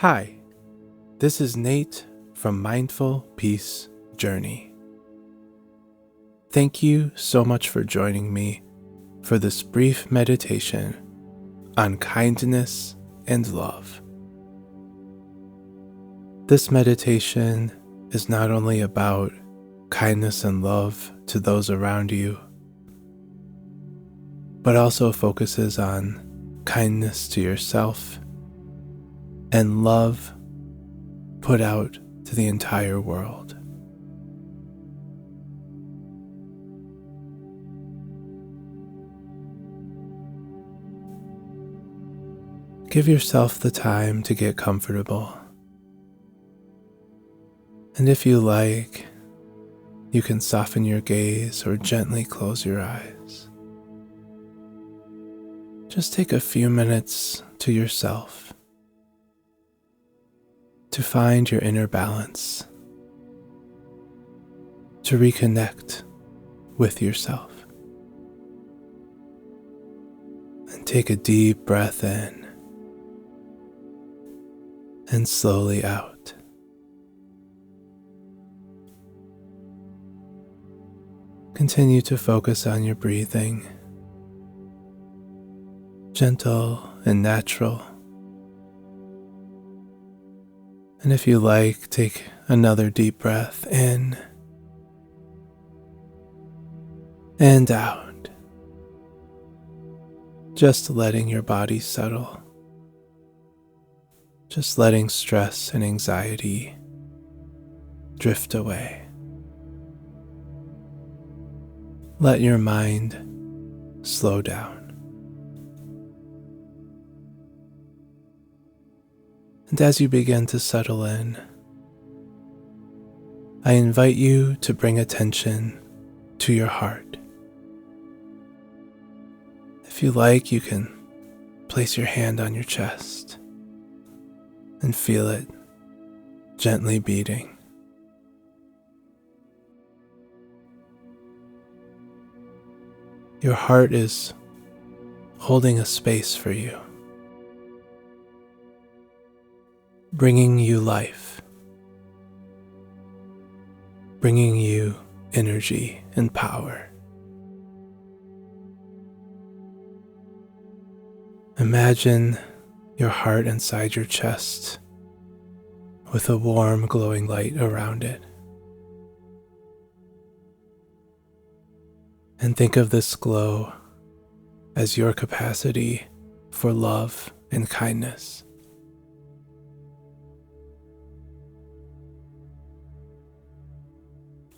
Hi, this is Nate from MindfulPeace Journey. Thank you so much for joining me for this brief meditation on kindness and love. This meditation is not only about kindness and love to those around you, but also focuses on kindness to yourself and love put out to the entire world. Give yourself the time to get comfortable. And if you like, you can soften your gaze or gently close your eyes. Just take a few minutes to yourself to find your inner balance, to reconnect with yourself. And take a deep breath in and slowly out. Continue to focus on your breathing, gentle and natural. And if you like, take another deep breath in and out, just letting your body settle, just letting stress and anxiety drift away. Let your mind slow down. And as you begin to settle in, I invite you to bring attention to your heart. If you like, you can place your hand on your chest and feel it gently beating. Your heart is holding a space for you, bringing you life, bringing you energy and power. Imagine your heart inside your chest with a warm, glowing light around it. And think of this glow as your capacity for love and kindness.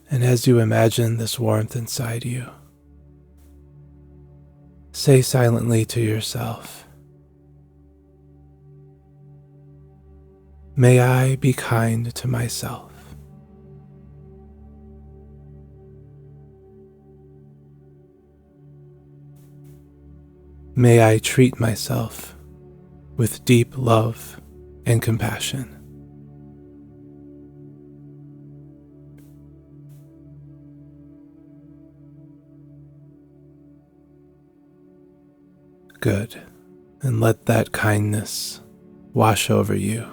And as you imagine this warmth inside you, say silently to yourself, "May I be kind to myself." May I treat myself with deep love and compassion. Good. And let that kindness wash over you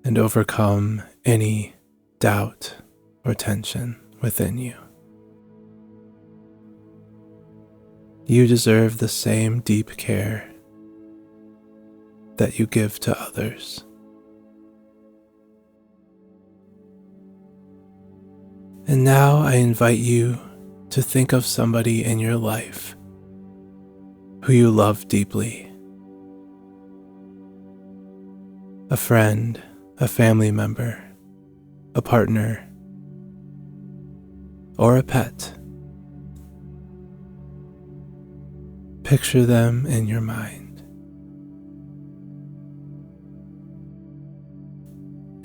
and overcome any doubt or tension within you. You deserve the same deep care that you give to others. And now I invite you to think of somebody in your life who you love deeply. A friend, a family member, a partner, or a pet. Picture them in your mind.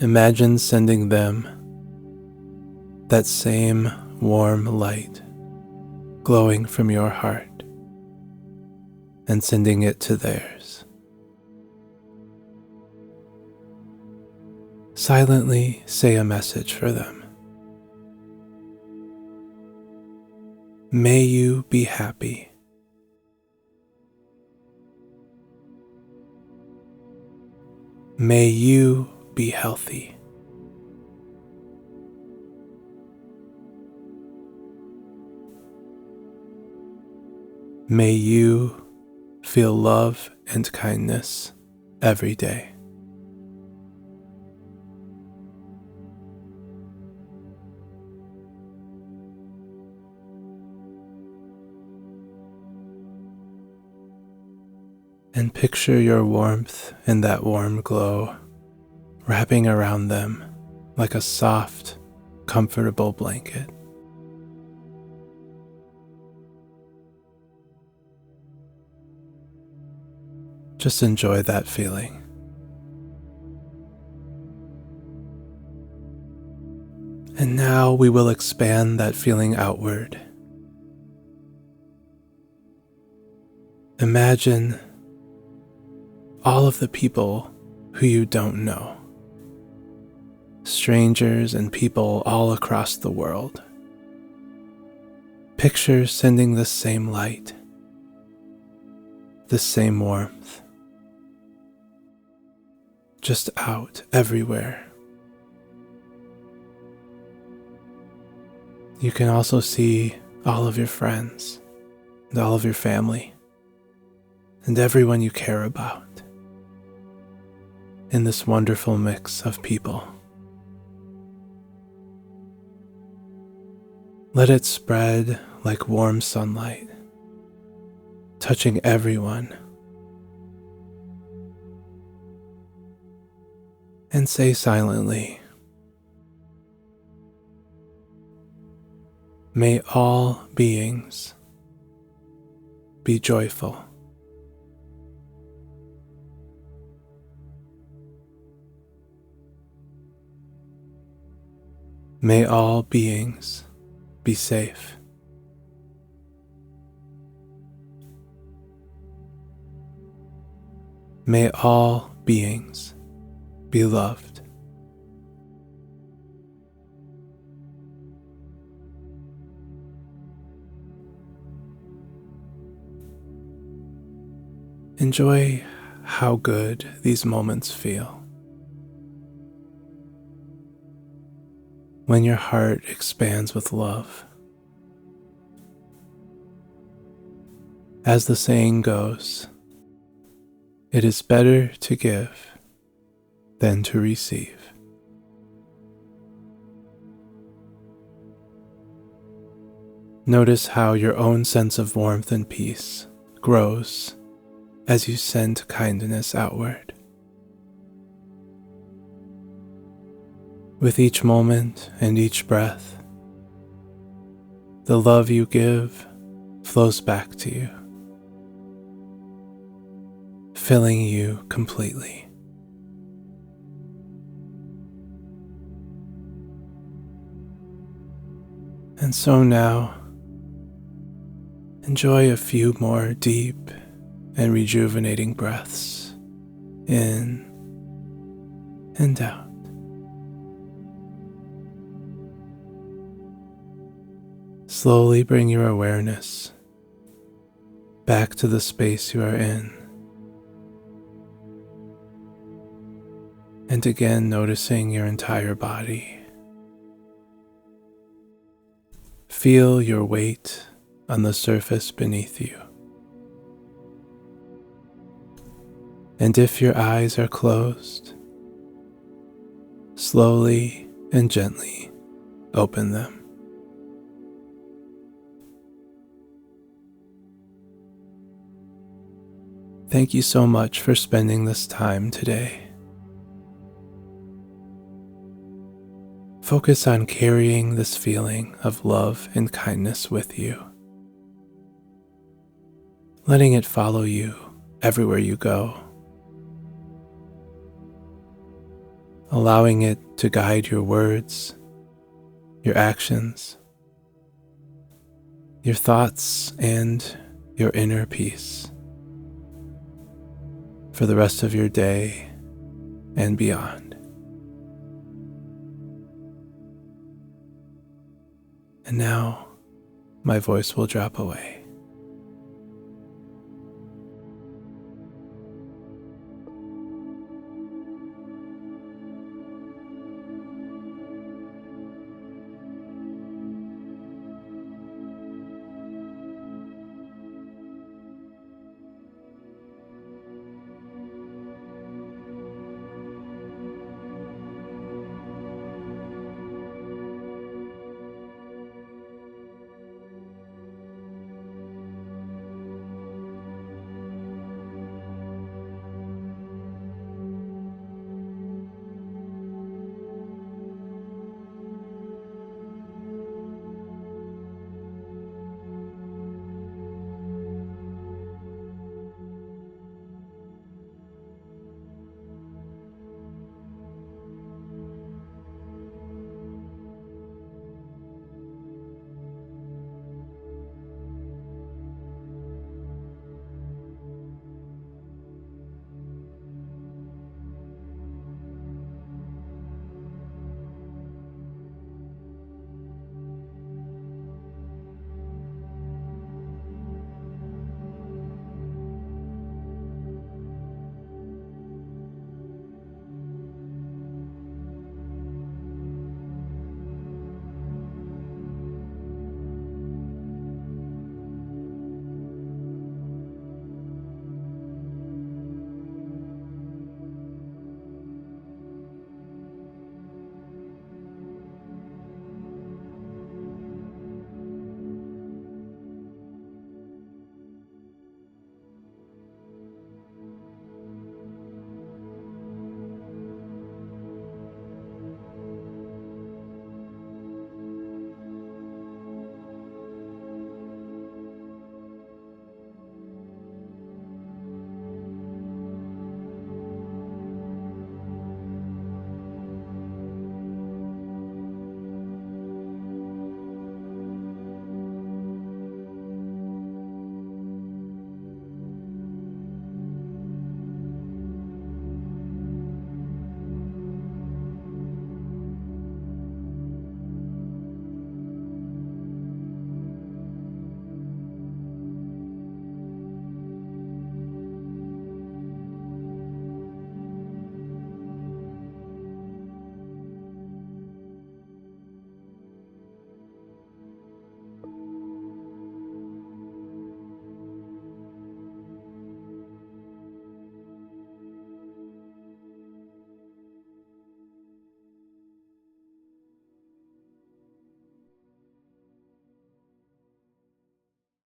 Imagine sending them that same warm light glowing from your heart and sending it to theirs. Silently say a message for them. May you be happy. May you be healthy. May you feel love and kindness every day. And picture your warmth and that warm glow wrapping around them like a soft, comfortable blanket. Just enjoy that feeling. And now we will expand that feeling outward. Imagine all of the people who you don't know, strangers and people all across the world. Picture sending the same light, the same warmth, just out everywhere. You can also see all of your friends and all of your family and everyone you care about in this wonderful mix of people. Let it spread like warm sunlight, touching everyone. And say silently, may all beings be joyful. May all beings be safe. May all beings be loved. Enjoy how good these moments feel. When your heart expands with love. As the saying goes, it is better to give than to receive. Notice how your own sense of warmth and peace grows as you send kindness outward. With each moment and each breath, the love you give flows back to you, filling you completely. And so now, enjoy a few more deep and rejuvenating breaths in and out. Slowly bring your awareness back to the space you are in. And again, noticing your entire body. Feel your weight on the surface beneath you. And if your eyes are closed, slowly and gently open them. Thank you so much for spending this time today. Focus on carrying this feeling of love and kindness with you, letting it follow you everywhere you go, allowing it to guide your words, your actions, your thoughts, and your inner peace for the rest of your day and beyond. And now, my voice will drop away.